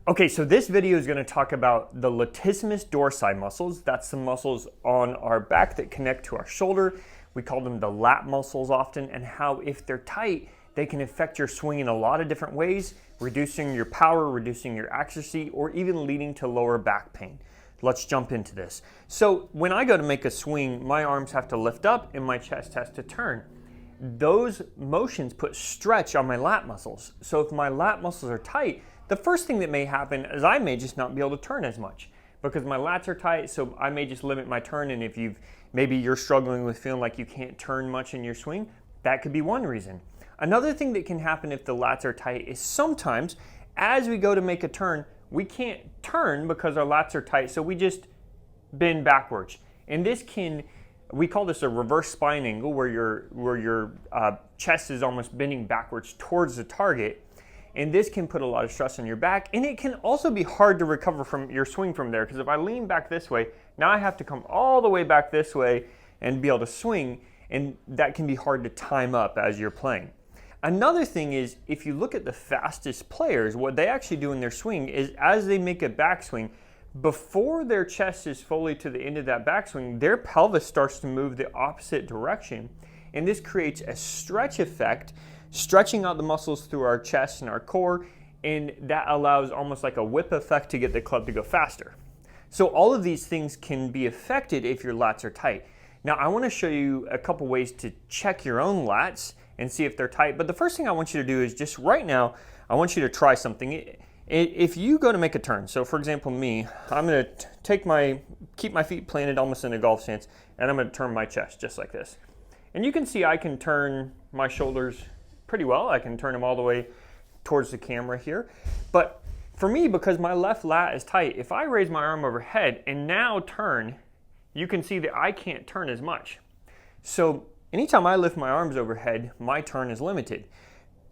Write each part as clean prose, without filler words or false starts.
Okay, so this video is going to talk about the latissimus dorsi muscles. That's the muscles on our back that connect to our shoulder. We call them the lat muscles often, and how if they're tight, they can affect your swing in a lot of different ways, reducing your power, reducing your accuracy, or even leading to lower back pain. Let's jump into this. So when I go to make a swing, my arms have to lift up and my chest has to turn. Those motions put stretch on my lat muscles. So if my lat muscles are tight, the first thing that may happen is I may just not be able to turn as much because my lats are tight, so I may just limit my turn. And if maybe you're struggling with feeling like you can't turn much in your swing, that could be one reason. Another thing that can happen if the lats are tight is sometimes as we go to make a turn, we can't turn because our lats are tight, so we just bend backwards. And we call this a reverse spine angle, where your chest is almost bending backwards towards the target. And this can put a lot of stress on your back, and it can also be hard to recover from your swing from there, because if I lean back this way, now I have to come all the way back this way and be able to swing, and that can be hard to time up as you're playing. Another thing is, if you look at the fastest players, what they actually do in their swing is as they make a backswing, before their chest is fully to the end of that backswing, their pelvis starts to move the opposite direction, and this creates a stretch effect, stretching out the muscles through our chest and our core, and that allows almost like a whip effect to get the club to go faster. So all of these things can be affected if your lats are tight. Now I want to show you a couple ways to check your own lats and see if they're tight, but the first thing I want you to do is just right now, I want you to try something. If you go to make a turn, so for example me, I'm going to keep my feet planted almost in a golf stance, and I'm going to turn my chest just like this. And you can see I can turn my shoulders pretty well. I can turn them all the way towards the camera here. But for me, because my left lat is tight, if I raise my arm overhead and now turn, you can see that I can't turn as much. So anytime I lift my arms overhead, my turn is limited.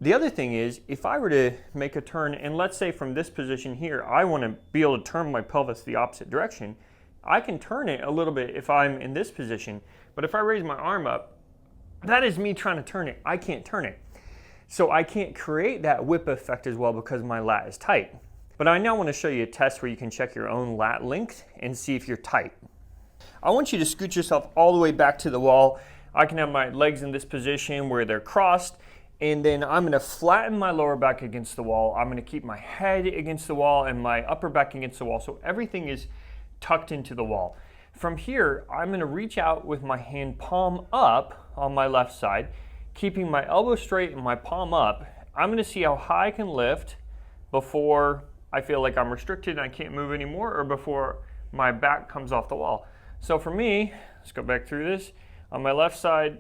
The other thing is, if I were to make a turn, and let's say from this position here, I want to be able to turn my pelvis the opposite direction, I can turn it a little bit if I'm in this position. But if I raise my arm up, that is me trying to turn it. I can't turn it. So I can't create that whip effect as well because my lat is tight. But I now want to show you a test where you can check your own lat length and see if you're tight. I want you to scoot yourself all the way back to the wall. I can have my legs in this position where they're crossed, and then I'm going to flatten my lower back against the wall. I'm going to keep my head against the wall and my upper back against the wall, so everything is tucked into the wall. From here, I'm going to reach out with my hand palm up on my left side, keeping my elbow straight and my palm up. I'm going to see how high I can lift before I feel like I'm restricted and I can't move anymore, or before my back comes off the wall. So for me, let's go back through this. On my left side,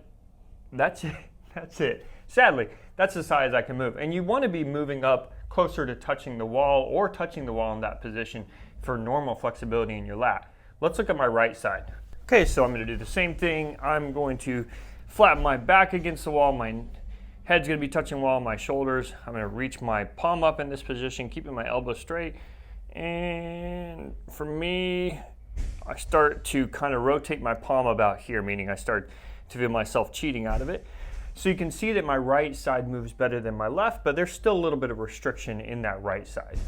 that's it. That's it. Sadly, that's as high as I can move. And you want to be moving up closer to touching the wall or touching the wall in that position for normal flexibility in your lat. Let's look at my right side. Okay, so I'm going to do the same thing. I'm going to flatten my back against the wall. My head's going to be touching the wall, my shoulders. I'm going to reach my palm up in this position, keeping my elbow straight. And for me, I start to kind of rotate my palm about here, meaning I start to feel myself cheating out of it. So you can see that my right side moves better than my left, but there's still a little bit of restriction in that right side.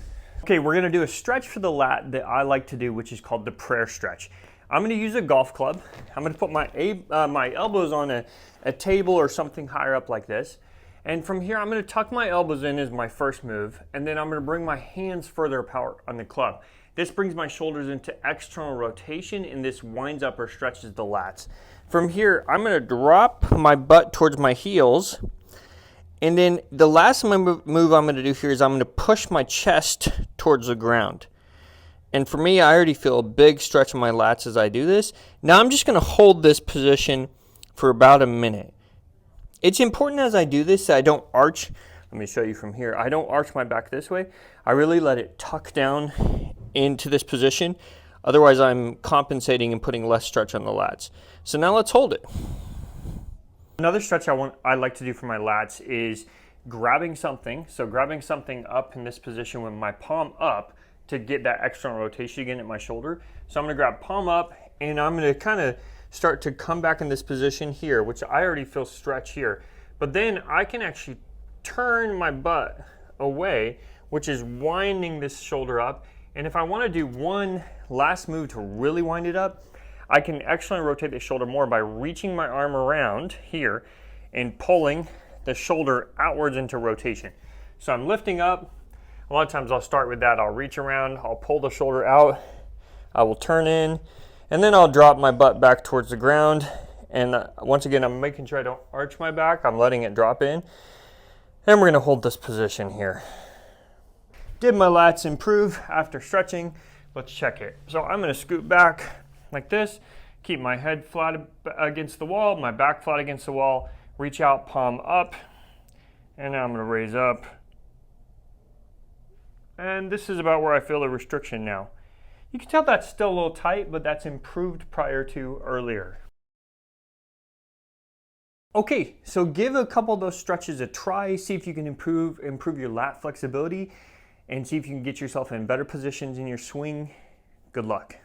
Okay, we're going to do a stretch for the lat that I like to do, which is called the prayer stretch. I'm going to use a golf club. I'm going to put my elbows on a table or something higher up like this. And from here, I'm going to tuck my elbows in as my first move. And then I'm going to bring my hands further apart on the club. This brings my shoulders into external rotation, and this winds up or stretches the lats. From here, I'm going to drop my butt towards my heels. And then the last move I'm going to do here is I'm going to push my chest towards the ground. And for me, I already feel a big stretch in my lats as I do this. Now I'm just going to hold this position for about a minute. It's important as I do this that I don't arch. Let me show you from here. I don't arch my back this way. I really let it tuck down into this position. Otherwise, I'm compensating and putting less stretch on the lats. So now let's hold it. Another stretch I like to do for my lats is grabbing something. So grabbing something up in this position with my palm up to get that external rotation again at my shoulder. So I'm going to grab palm up, and I'm going to kind of start to come back in this position here, which I already feel stretch here. But then I can actually turn my butt away which is winding this shoulder up. And if I want to do one last move to really wind it up, I can actually rotate the shoulder more by reaching my arm around here and pulling the shoulder outwards into rotation. So I'm lifting up. A lot of times I'll start with that. I'll reach around, I'll pull the shoulder out, I will turn in, and then I'll drop my butt back towards the ground. And once again, I'm making sure I don't arch my back. I'm letting it drop in. And we're gonna hold this position here. Did my lats improve after stretching? Let's check it. So I'm gonna scoot back like this, keep my head flat against the wall, my back flat against the wall, reach out, palm up, and now I'm gonna raise up. And this is about where I feel the restriction now. You can tell that's still a little tight, but that's improved prior to earlier. Okay, so give a couple of those stretches a try, see if you can improve your lat flexibility, and see if you can get yourself in better positions in your swing. Good luck.